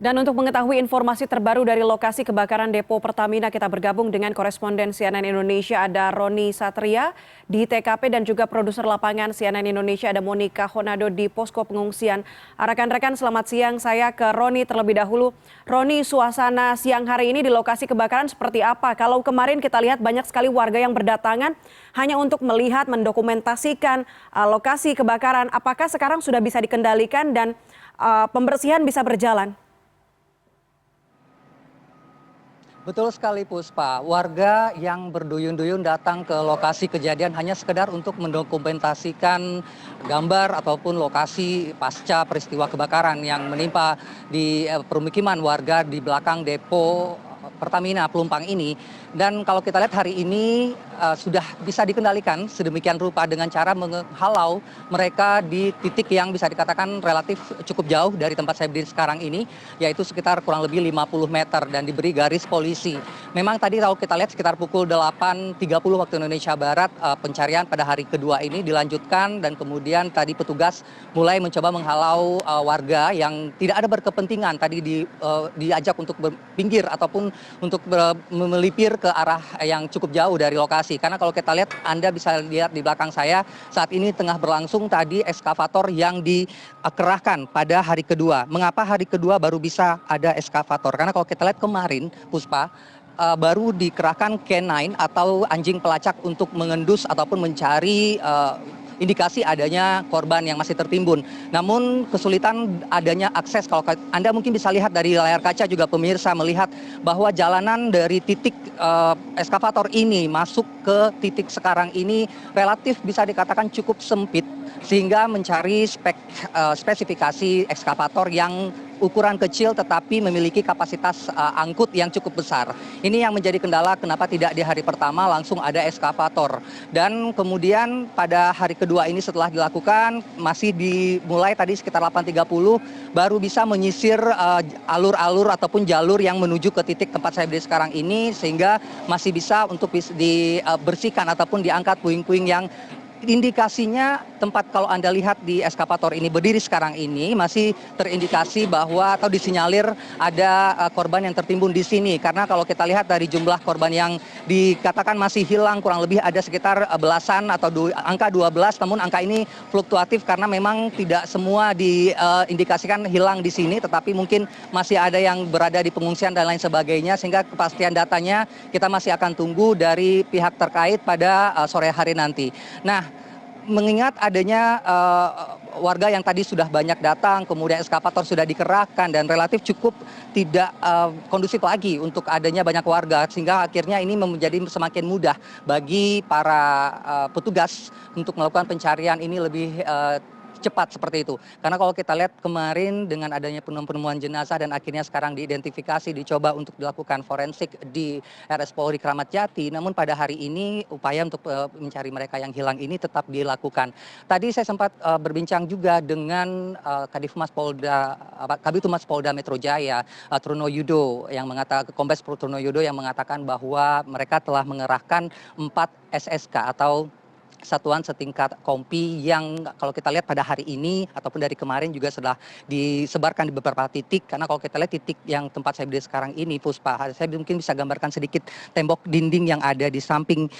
Dan untuk mengetahui informasi terbaru dari lokasi kebakaran depo Pertamina, kita bergabung dengan koresponden CNN Indonesia ada Roni Satria di TKP dan juga produser lapangan CNN Indonesia ada Monica Honado di posko pengungsian. Rekan-rekan selamat siang, saya ke Roni terlebih dahulu. Roni, suasana siang hari ini di lokasi kebakaran seperti apa? Kalau kemarin kita lihat banyak sekali warga yang berdatangan hanya untuk melihat, mendokumentasikan lokasi kebakaran. Apakah sekarang sudah bisa dikendalikan dan pembersihan bisa berjalan? Betul sekali Puspa, warga yang berduyun-duyun datang ke lokasi kejadian hanya sekedar untuk mendokumentasikan gambar ataupun lokasi pasca peristiwa kebakaran yang menimpa di permukiman warga di belakang depo Pertamina Pelumpang ini. Dan kalau kita lihat hari ini sudah bisa dikendalikan sedemikian rupa dengan cara menghalau mereka di titik yang bisa dikatakan relatif cukup jauh dari tempat saya berdiri sekarang ini, yaitu sekitar kurang lebih 50 meter dan diberi garis polisi. Memang tadi kalau kita lihat sekitar pukul 8.30 waktu Indonesia Barat pencarian pada hari kedua ini dilanjutkan dan kemudian tadi petugas mulai mencoba menghalau warga yang tidak ada berkepentingan tadi diajak untuk berpinggir ataupun untuk melipir ke arah yang cukup jauh dari lokasi. Karena kalau kita lihat, Anda bisa lihat di belakang saya, saat ini tengah berlangsung tadi ekskavator yang dikerahkan pada hari kedua. Mengapa hari kedua baru bisa ada ekskavator? Karena kalau kita lihat kemarin, Puspa, baru dikerahkan K9 atau anjing pelacak untuk mengendus ataupun mencari indikasi adanya korban yang masih tertimbun. Namun kesulitan adanya akses, kalau Anda mungkin bisa lihat dari layar kaca juga pemirsa melihat bahwa jalanan dari titik ekskavator ini masuk ke titik sekarang ini relatif bisa dikatakan cukup sempit, sehingga mencari spesifikasi ekskavator yang ukuran kecil tetapi memiliki kapasitas angkut yang cukup besar. Ini yang menjadi kendala kenapa tidak di hari pertama langsung ada ekskavator. Dan kemudian pada hari kedua ini setelah dilakukan masih dimulai tadi sekitar 8.30 baru bisa menyisir alur-alur ataupun jalur yang menuju ke titik tempat saya berdiri sekarang ini, sehingga masih bisa untuk dibersihkan ataupun diangkat puing-puing yang indikasinya tempat kalau Anda lihat di ekskavator ini berdiri sekarang ini masih terindikasi bahwa atau disinyalir ada korban yang tertimbun di sini. Karena kalau kita lihat dari jumlah korban yang dikatakan masih hilang kurang lebih ada sekitar belasan atau angka 12, namun angka ini fluktuatif karena memang tidak semua diindikasikan hilang di sini, tetapi mungkin masih ada yang berada di pengungsian dan lain sebagainya, sehingga kepastian datanya kita masih akan tunggu dari pihak terkait pada sore hari nanti. Nah, mengingat adanya warga yang tadi sudah banyak datang, kemudian ekskavator sudah dikerahkan dan relatif cukup tidak kondusif lagi untuk adanya banyak warga, sehingga akhirnya ini menjadi semakin mudah bagi para petugas untuk melakukan pencarian ini lebih cepat seperti itu. Karena kalau kita lihat kemarin dengan adanya penemuan jenazah dan akhirnya sekarang diidentifikasi, dicoba untuk dilakukan forensik di RS Polri Kramat Jati, namun pada hari ini upaya untuk mencari mereka yang hilang ini tetap dilakukan. Tadi saya sempat berbincang juga dengan Kabid Humas Polda Metro Jaya, Truno Yudo, yang mengatakan Kombes Truno Yudo yang mengatakan bahwa mereka telah mengerahkan 4 SSK atau satuan setingkat kompi yang kalau kita lihat pada hari ini ataupun dari kemarin juga sudah disebarkan di beberapa titik. Karena kalau kita lihat titik yang tempat saya berdiri sekarang ini, Puspa, saya mungkin bisa gambarkan sedikit tembok dinding yang ada di samping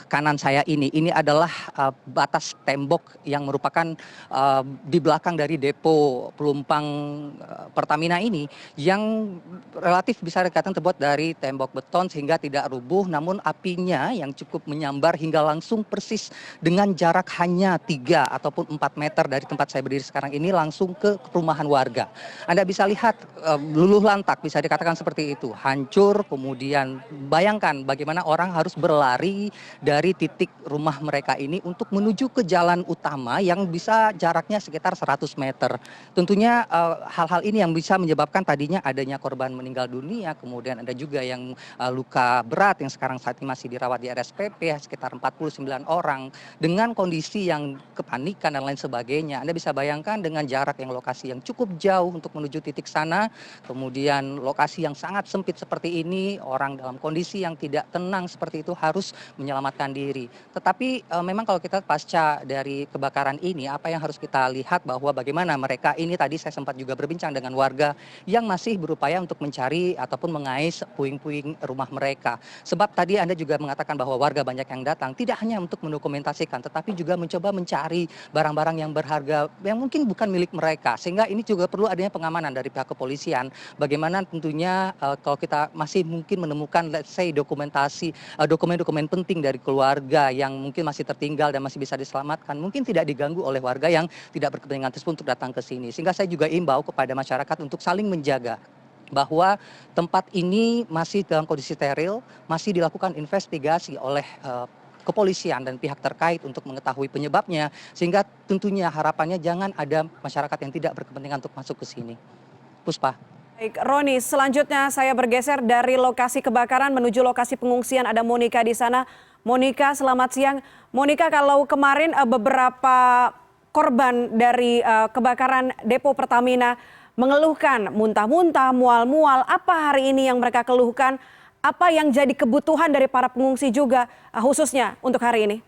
kanan saya ini. Ini adalah batas tembok yang merupakan di belakang dari depo Pelumpang Pertamina ini, yang relatif bisa dikatakan terbuat dari tembok beton sehingga tidak rubuh, namun apinya yang cukup menyambar hingga langsung persis dengan jarak hanya 3 ataupun 4 meter dari tempat saya berdiri sekarang ini langsung ke perumahan warga. Anda bisa lihat luluh lantak, bisa dikatakan seperti itu, hancur. Kemudian bayangkan bagaimana orang harus berlari dari titik rumah mereka ini untuk menuju ke jalan utama yang bisa jaraknya sekitar 100 meter. Tentunya hal-hal ini yang bisa menyebabkan tadinya adanya korban meninggal dunia, kemudian ada juga yang luka berat yang sekarang saat ini masih dirawat di RSPP sekitar 49 orang. orang dengan kondisi yang kepanikan dan lain sebagainya. Anda bisa bayangkan dengan jarak yang lokasi yang cukup jauh untuk menuju titik sana, kemudian lokasi yang sangat sempit seperti ini, orang dalam kondisi yang tidak tenang seperti itu harus menyelamatkan diri. Tetapi memang kalau kita pasca dari kebakaran ini, apa yang harus kita lihat bahwa bagaimana mereka ini tadi saya sempat juga berbincang dengan warga yang masih berupaya untuk mencari ataupun mengais puing-puing rumah mereka. Sebab tadi Anda juga mengatakan bahwa warga banyak yang datang, tidak hanya untuk mendokumentasikan, tetapi juga mencoba mencari barang-barang yang berharga yang mungkin bukan milik mereka. Sehingga ini juga perlu adanya pengamanan dari pihak kepolisian. Bagaimana tentunya kalau kita masih mungkin menemukan let's say dokumentasi dokumen-dokumen penting dari keluarga yang mungkin masih tertinggal dan masih bisa diselamatkan, mungkin tidak diganggu oleh warga yang tidak berkepentingan tersebut untuk datang ke sini. Sehingga saya juga imbau kepada masyarakat untuk saling menjaga bahwa tempat ini masih dalam kondisi steril, masih dilakukan investigasi oleh kepolisian dan pihak terkait untuk mengetahui penyebabnya, sehingga tentunya harapannya jangan ada masyarakat yang tidak berkepentingan untuk masuk ke sini. Puspa. Baik, Roni, selanjutnya saya bergeser dari lokasi kebakaran menuju lokasi pengungsian. Ada Monika di sana. Monika, selamat siang. Monika, kalau kemarin beberapa korban dari kebakaran depo Pertamina mengeluhkan muntah-muntah, mual-mual, apa hari ini yang mereka keluhkan? Apa yang jadi kebutuhan dari para pengungsi juga khususnya untuk hari ini?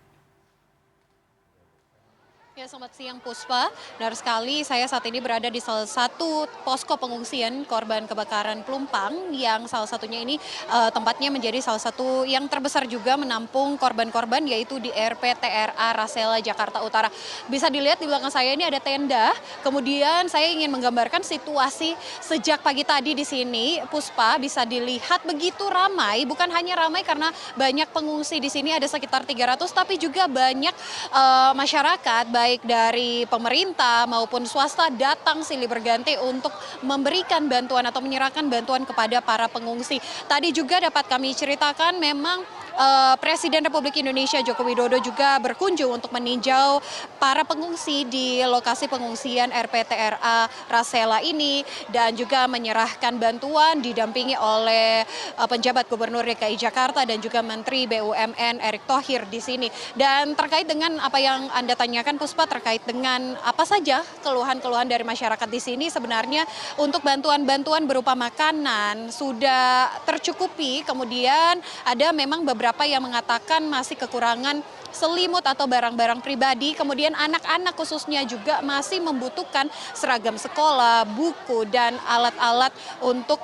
Ya, selamat siang Puspa. Benar sekali, saya saat ini berada di salah satu posko pengungsian korban kebakaran Pelumpang yang salah satunya ini tempatnya menjadi salah satu yang terbesar juga menampung korban-korban, yaitu di RPTRA Rasela Jakarta Utara. Bisa dilihat di belakang saya ini ada tenda. Kemudian saya ingin menggambarkan situasi sejak pagi tadi di sini. Puspa, bisa dilihat begitu ramai, bukan hanya ramai karena banyak pengungsi di sini, ada sekitar 300, tapi juga banyak masyarakat baik dari pemerintah maupun swasta datang silih berganti untuk memberikan bantuan atau menyerahkan bantuan kepada para pengungsi. Tadi juga dapat kami ceritakan memang Presiden Republik Indonesia Joko Widodo juga berkunjung untuk meninjau para pengungsi di lokasi pengungsian RPTRA Rasela ini dan juga menyerahkan bantuan didampingi oleh penjabat Gubernur DKI Jakarta dan juga Menteri BUMN Erick Thohir di sini. Dan terkait dengan apa yang Anda tanyakan Puspa, terkait dengan apa saja keluhan-keluhan dari masyarakat di sini, sebenarnya untuk bantuan-bantuan berupa makanan sudah tercukupi. Kemudian ada memang beberapa yang mengatakan masih kekurangan selimut atau barang-barang pribadi. Kemudian anak-anak khususnya juga masih membutuhkan seragam sekolah, buku, dan alat-alat untuk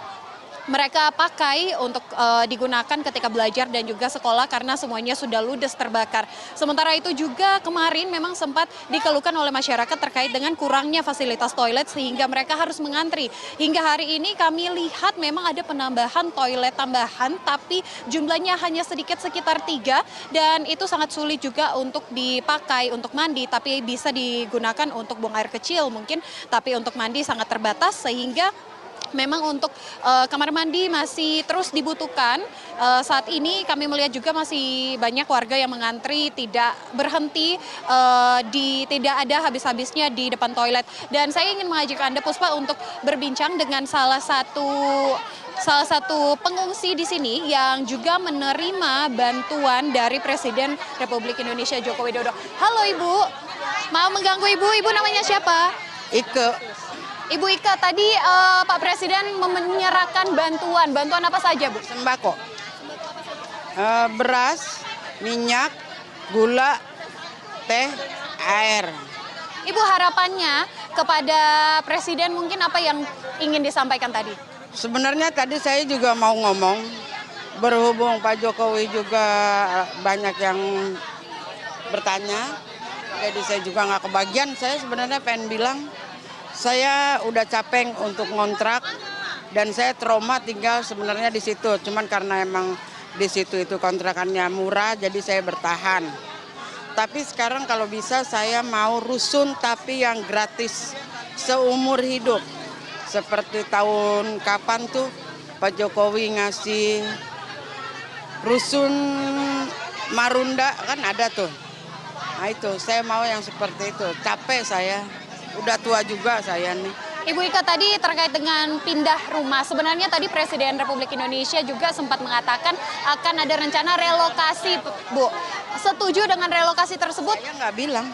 mereka pakai untuk digunakan ketika belajar dan juga sekolah karena semuanya sudah ludes terbakar. Sementara itu juga kemarin memang sempat dikeluhkan oleh masyarakat terkait dengan kurangnya fasilitas toilet sehingga mereka harus mengantri. Hingga hari ini kami lihat memang ada penambahan toilet tambahan tapi jumlahnya hanya sedikit, sekitar 3, dan itu sangat sulit juga untuk dipakai untuk mandi, tapi bisa digunakan untuk buang air kecil mungkin, tapi untuk mandi sangat terbatas sehingga memang untuk kamar mandi masih terus dibutuhkan. Saat ini kami melihat juga masih banyak warga yang mengantri, tidak berhenti, tidak ada habis-habisnya di depan toilet. Dan saya ingin mengajak Anda Puspa untuk berbincang dengan salah satu pengungsi di sini yang juga menerima bantuan dari Presiden Republik Indonesia Joko Widodo. Halo Ibu, mau mengganggu Ibu namanya siapa? Ike. Ibu Ika, tadi Pak Presiden menyerahkan bantuan apa saja Bu? Sembako, beras, minyak, gula, teh, air. Ibu, harapannya kepada Presiden mungkin apa yang ingin disampaikan tadi? Sebenarnya tadi saya juga mau ngomong, berhubung Pak Jokowi juga banyak yang bertanya, jadi saya juga nggak kebagian. Saya sebenarnya pengen bilang, saya udah capek untuk ngontrak dan saya trauma tinggal sebenarnya di situ. Cuman karena emang di situ itu kontrakannya murah, jadi saya bertahan. Tapi sekarang kalau bisa saya mau rusun tapi yang gratis seumur hidup. Seperti tahun kapan tuh Pak Jokowi ngasih rusun Marunda kan ada tuh. Nah itu saya mau yang seperti itu. Capek saya. Udah tua juga saya nih. Ibu Ika, tadi terkait dengan pindah rumah, sebenarnya tadi Presiden Republik Indonesia juga sempat mengatakan akan ada rencana relokasi, Bu. Setuju dengan relokasi tersebut? Saya nggak bilang.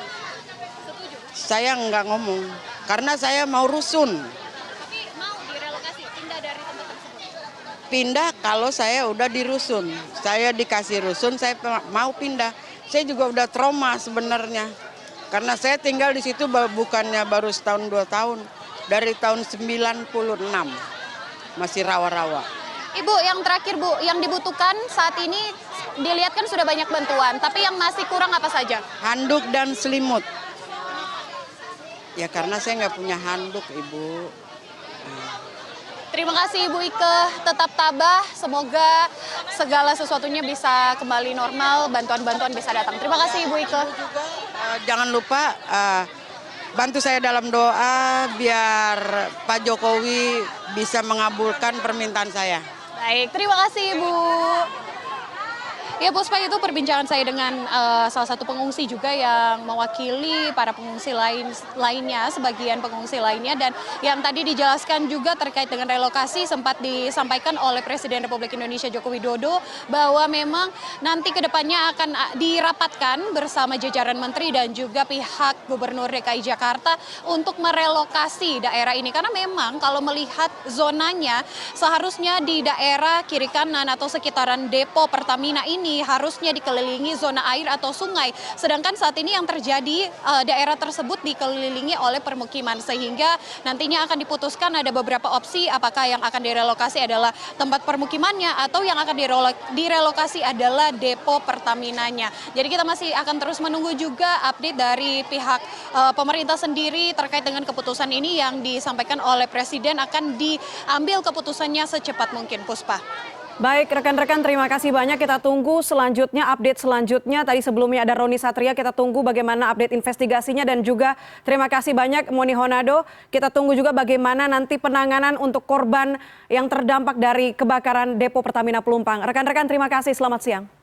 Saya nggak ngomong. Karena saya mau rusun. Tapi mau direlokasi, pindah dari tempat tersebut? Pindah kalau saya udah di rusun. Saya dikasih rusun, saya mau pindah. Saya juga udah trauma sebenarnya. Karena saya tinggal di situ bukannya baru setahun 2 tahun. Dari tahun 96, masih rawa-rawa. Ibu, yang terakhir Bu, yang dibutuhkan saat ini dilihat kan sudah banyak bantuan, tapi yang masih kurang apa saja? Handuk dan selimut. Ya karena saya nggak punya handuk, Ibu. Terima kasih Ibu Ike, tetap tabah, semoga segala sesuatunya bisa kembali normal, bantuan-bantuan bisa datang. Terima kasih Ibu Ike. Jangan lupa bantu saya dalam doa biar Pak Jokowi bisa mengabulkan permintaan saya. Baik, terima kasih Ibu. Ya Puspa, itu perbincangan saya dengan salah satu pengungsi juga yang mewakili para pengungsi lainnya, sebagian pengungsi lainnya, dan yang tadi dijelaskan juga terkait dengan relokasi sempat disampaikan oleh Presiden Republik Indonesia Joko Widodo bahwa memang nanti kedepannya akan dirapatkan bersama jajaran menteri dan juga pihak Gubernur DKI Jakarta untuk merelokasi daerah ini, karena memang kalau melihat zonanya seharusnya di daerah kiri kanan atau sekitaran depo Pertamina ini harusnya dikelilingi zona air atau sungai. Sedangkan saat ini yang terjadi daerah tersebut dikelilingi oleh permukiman, sehingga nantinya akan diputuskan ada beberapa opsi apakah yang akan direlokasi adalah tempat permukimannya atau yang akan direlokasi adalah depo Pertaminanya. Jadi kita masih akan terus menunggu juga update dari pihak pemerintah sendiri terkait dengan keputusan ini yang disampaikan oleh Presiden akan diambil keputusannya secepat mungkin, Puspa. Baik, rekan-rekan, terima kasih banyak. Kita tunggu selanjutnya, update selanjutnya. Tadi sebelumnya ada Roni Satria, kita tunggu bagaimana update investigasinya. Dan juga terima kasih banyak Moni Honado. Kita tunggu juga bagaimana nanti penanganan untuk korban yang terdampak dari kebakaran depo Pertamina Pelumpang. Rekan-rekan, terima kasih. Selamat siang.